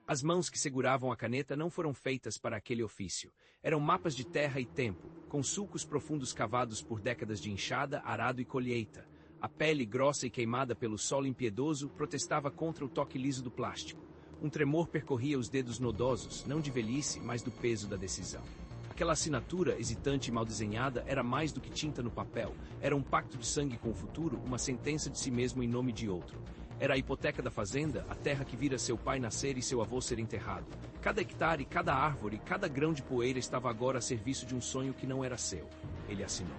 As mãos que seguravam a caneta não foram feitas para aquele ofício. Eram mapas de terra e tempo, com sulcos profundos cavados por décadas de enxada, arado e colheita. A pele grossa e queimada pelo sol impiedoso protestava contra o toque liso do plástico. Um tremor percorria os dedos nodosos, não de velhice, mas do peso da decisão. Aquela assinatura, hesitante e mal desenhada, era mais do que tinta no papel. Era um pacto de sangue com o futuro, uma sentença de si mesmo em nome de outro. Era a hipoteca da fazenda, a terra que vira seu pai nascer e seu avô ser enterrado. Cada hectare, cada árvore, cada grão de poeira estava agora a serviço de um sonho que não era seu. Ele assinou.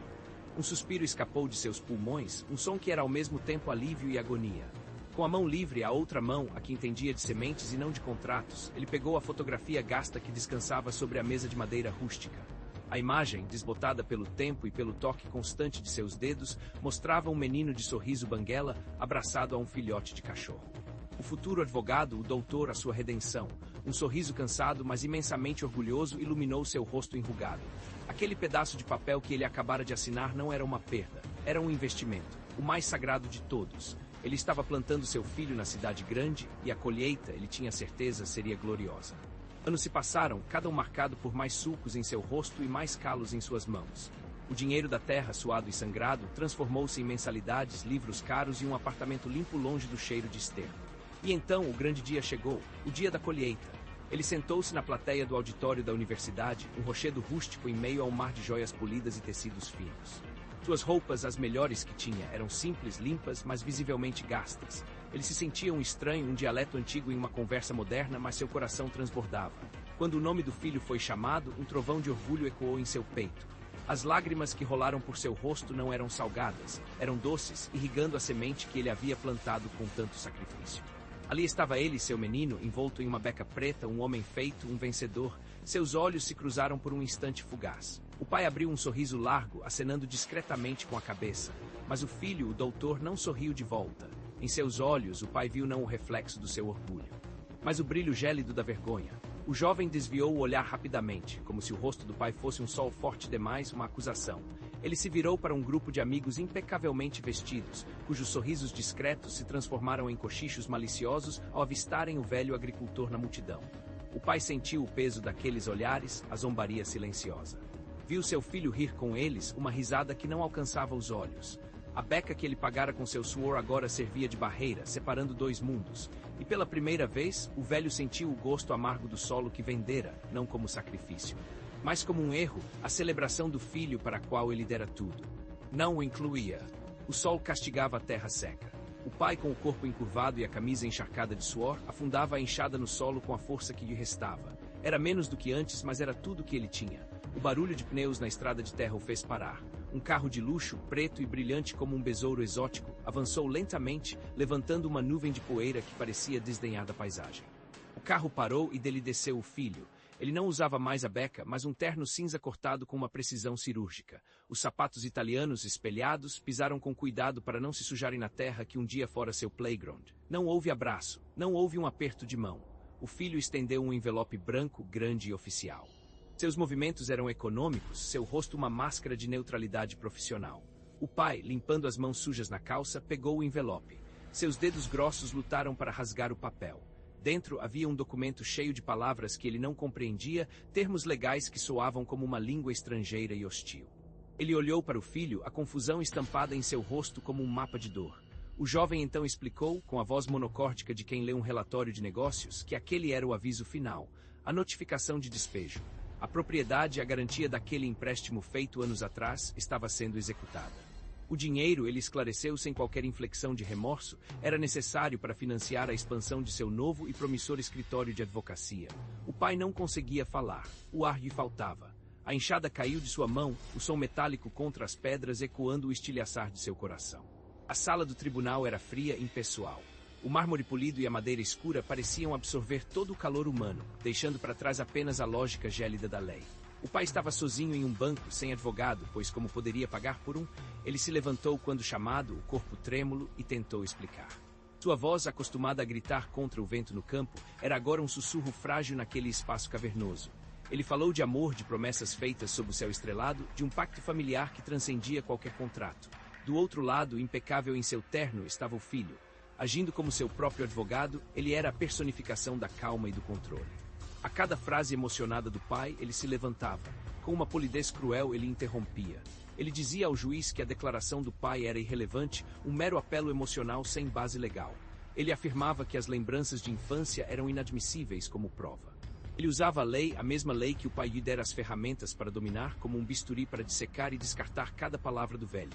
Um suspiro escapou de seus pulmões, um som que era ao mesmo tempo alívio e agonia. Com a mão livre, a outra mão, a que entendia de sementes e não de contratos, ele pegou a fotografia gasta que descansava sobre a mesa de madeira rústica. A imagem, desbotada pelo tempo e pelo toque constante de seus dedos, mostrava um menino de sorriso banguela abraçado a um filhote de cachorro. O futuro advogado, o doutor, a sua redenção. Um sorriso cansado, mas imensamente orgulhoso, iluminou seu rosto enrugado. Aquele pedaço de papel que ele acabara de assinar não era uma perda, era um investimento, o mais sagrado de todos. Ele estava plantando seu filho na cidade grande, e a colheita, ele tinha certeza, seria gloriosa. Anos se passaram, cada um marcado por mais sulcos em seu rosto e mais calos em suas mãos. O dinheiro da terra, suado e sangrado, transformou-se em mensalidades, livros caros e um apartamento limpo longe do cheiro de esterco. E então o grande dia chegou, o dia da colheita. Ele sentou-se na plateia do auditório da universidade, um rochedo rústico em meio a um mar de joias polidas e tecidos finos. Suas roupas, as melhores que tinha, eram simples, limpas, mas visivelmente gastas. Ele se sentia um estranho, um dialeto antigo em uma conversa moderna, mas seu coração transbordava. Quando o nome do filho foi chamado, um trovão de orgulho ecoou em seu peito. As lágrimas que rolaram por seu rosto não eram salgadas, eram doces, irrigando a semente que ele havia plantado com tanto sacrifício. Ali estava ele, seu menino, envolto em uma beca preta, um homem feito, um vencedor. Seus olhos se cruzaram por um instante fugaz. O pai abriu um sorriso largo, acenando discretamente com a cabeça. Mas o filho, o doutor, não sorriu de volta. Em seus olhos, o pai viu não o reflexo do seu orgulho, mas o brilho gélido da vergonha. O jovem desviou o olhar rapidamente, como se o rosto do pai fosse um sol forte demais, uma acusação. Ele se virou para um grupo de amigos impecavelmente vestidos, cujos sorrisos discretos se transformaram em cochichos maliciosos ao avistarem o velho agricultor na multidão. O pai sentiu o peso daqueles olhares, a zombaria silenciosa. Viu seu filho rir com eles, uma risada que não alcançava os olhos. A beca que ele pagara com seu suor agora servia de barreira, separando dois mundos. E pela primeira vez, o velho sentiu o gosto amargo do solo que vendera, não como sacrifício, mas como um erro, a celebração do filho para a qual ele dera tudo. Não o incluía. O sol castigava a terra seca. O pai, com o corpo encurvado e a camisa encharcada de suor, afundava a enxada no solo com a força que lhe restava. Era menos do que antes, mas era tudo o que ele tinha. O barulho de pneus na estrada de terra o fez parar. Um carro de luxo, preto e brilhante como um besouro exótico, avançou lentamente, levantando uma nuvem de poeira que parecia desdenhar da paisagem. O carro parou e dele desceu o filho. Ele não usava mais a beca, mas um terno cinza cortado com uma precisão cirúrgica. Os sapatos italianos, espelhados, pisaram com cuidado para não se sujarem na terra que um dia fora seu playground. Não houve abraço, não houve um aperto de mão. O filho estendeu um envelope branco, grande e oficial. Seus movimentos eram econômicos, seu rosto uma máscara de neutralidade profissional. O pai, limpando as mãos sujas na calça, pegou o envelope. Seus dedos grossos lutaram para rasgar o papel. Dentro havia um documento cheio de palavras que ele não compreendia, termos legais que soavam como uma língua estrangeira e hostil. Ele olhou para o filho, a confusão estampada em seu rosto como um mapa de dor. O jovem então explicou, com a voz monocórdica de quem lê um relatório de negócios, que aquele era o aviso final, a notificação de despejo. A propriedade e a garantia daquele empréstimo feito anos atrás estava sendo executada. O dinheiro, ele esclareceu sem qualquer inflexão de remorso, era necessário para financiar a expansão de seu novo e promissor escritório de advocacia. O pai não conseguia falar, o ar lhe faltava. A enxada caiu de sua mão, o som metálico contra as pedras ecoando o estilhaçar de seu coração. A sala do tribunal era fria e impessoal. O mármore polido e a madeira escura pareciam absorver todo o calor humano, deixando para trás apenas a lógica gélida da lei. O pai estava sozinho em um banco, sem advogado, pois como poderia pagar por um, ele se levantou quando chamado, o corpo trêmulo, e tentou explicar. Sua voz, acostumada a gritar contra o vento no campo, era agora um sussurro frágil naquele espaço cavernoso. Ele falou de amor, de promessas feitas sob o céu estrelado, de um pacto familiar que transcendia qualquer contrato. Do outro lado, impecável em seu terno, estava o filho. Agindo como seu próprio advogado, ele era a personificação da calma e do controle. A cada frase emocionada do pai, ele se levantava. Com uma polidez cruel, ele interrompia. Ele dizia ao juiz que a declaração do pai era irrelevante, um mero apelo emocional sem base legal. Ele afirmava que as lembranças de infância eram inadmissíveis como prova. Ele usava a lei, a mesma lei que o pai lhe dera as ferramentas para dominar, como um bisturi para dissecar e descartar cada palavra do velho.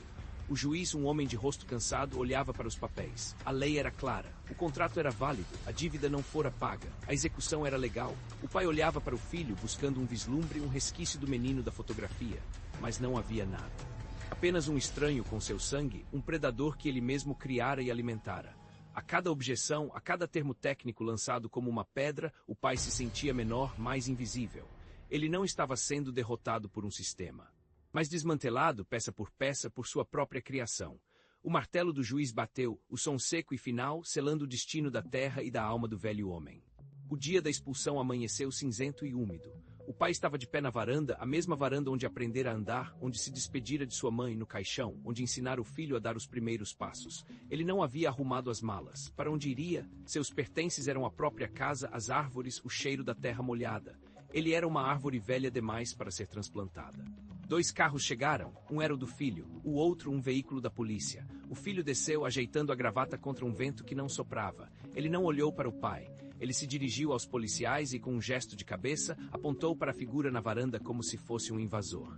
O juiz, um homem de rosto cansado, olhava para os papéis. A lei era clara. O contrato era válido. A dívida não fora paga. A execução era legal. O pai olhava para o filho, buscando um vislumbre, um resquício do menino da fotografia. Mas não havia nada. Apenas um estranho com seu sangue, um predador que ele mesmo criara e alimentara. A cada objeção, a cada termo técnico lançado como uma pedra, o pai se sentia menor, mais invisível. Ele não estava sendo derrotado por um sistema, mas desmantelado, peça por sua própria criação. O martelo do juiz bateu, o som seco e final, selando o destino da terra e da alma do velho homem. O dia da expulsão amanheceu cinzento e úmido. O pai estava de pé na varanda, a mesma varanda onde aprendera a andar, onde se despedira de sua mãe no caixão, onde ensinara o filho a dar os primeiros passos. Ele não havia arrumado as malas. Para onde iria? Seus pertences eram a própria casa, as árvores, o cheiro da terra molhada. Ele era uma árvore velha demais para ser transplantada. 2 carros chegaram, um era o do filho, o outro um veículo da polícia. O filho desceu ajeitando a gravata contra um vento que não soprava. Ele não olhou para o pai. Ele se dirigiu aos policiais e, com um gesto de cabeça, apontou para a figura na varanda como se fosse um invasor.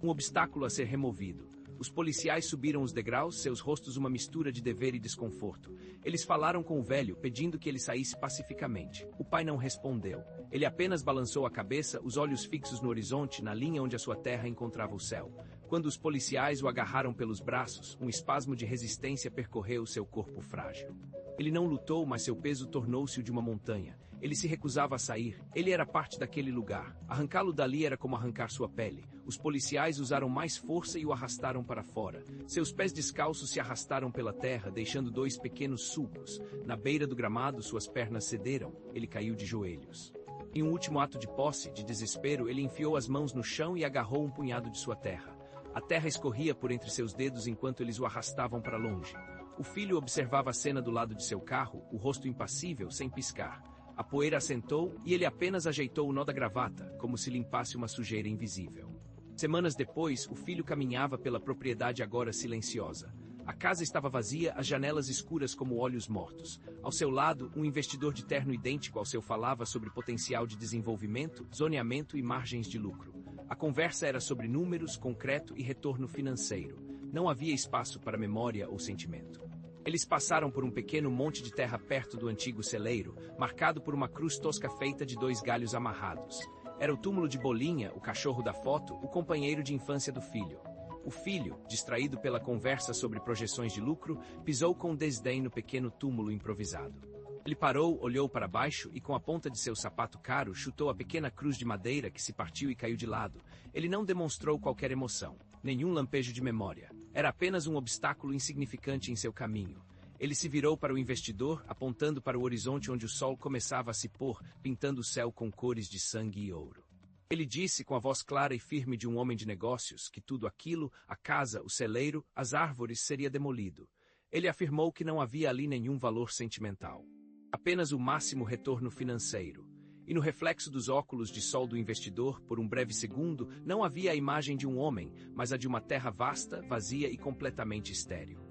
Um obstáculo a ser removido. Os policiais subiram os degraus, seus rostos uma mistura de dever e desconforto. Eles falaram com o velho, pedindo que ele saísse pacificamente. O pai não respondeu. Ele apenas balançou a cabeça, os olhos fixos no horizonte, na linha onde a sua terra encontrava o céu. Quando os policiais o agarraram pelos braços, um espasmo de resistência percorreu seu corpo frágil. Ele não lutou, mas seu peso tornou-se o de uma montanha. Ele se recusava a sair. Ele era parte daquele lugar. Arrancá-lo dali era como arrancar sua pele. Os policiais usaram mais força e o arrastaram para fora. Seus pés descalços se arrastaram pela terra, deixando 2 pequenos sulcos. Na beira do gramado, suas pernas cederam. Ele caiu de joelhos. Em um último ato de posse, de desespero, ele enfiou as mãos no chão e agarrou um punhado de sua terra. A terra escorria por entre seus dedos enquanto eles o arrastavam para longe. O filho observava a cena do lado de seu carro, o rosto impassível, sem piscar. A poeira assentou e ele apenas ajeitou o nó da gravata, como se limpasse uma sujeira invisível. Semanas depois, o filho caminhava pela propriedade agora silenciosa. A casa estava vazia, as janelas escuras como olhos mortos. Ao seu lado, um investidor de terno idêntico ao seu falava sobre potencial de desenvolvimento, zoneamento e margens de lucro. A conversa era sobre números, concreto e retorno financeiro. Não havia espaço para memória ou sentimento. Eles passaram por um pequeno monte de terra perto do antigo celeiro, marcado por uma cruz tosca feita de 2 galhos amarrados. Era o túmulo de Bolinha, o cachorro da foto, o companheiro de infância do filho. O filho, distraído pela conversa sobre projeções de lucro, pisou com desdém no pequeno túmulo improvisado. Ele parou, olhou para baixo e, com a ponta de seu sapato caro, chutou a pequena cruz de madeira que se partiu e caiu de lado. Ele não demonstrou qualquer emoção, nenhum lampejo de memória. Era apenas um obstáculo insignificante em seu caminho. Ele se virou para o investidor, apontando para o horizonte onde o sol começava a se pôr, pintando o céu com cores de sangue e ouro. Ele disse com a voz clara e firme de um homem de negócios que tudo aquilo, a casa, o celeiro, as árvores, seria demolido. Ele afirmou que não havia ali nenhum valor sentimental. Apenas o máximo retorno financeiro. E no reflexo dos óculos de sol do investidor, por um breve segundo, não havia a imagem de um homem, mas a de uma terra vasta, vazia e completamente estéril.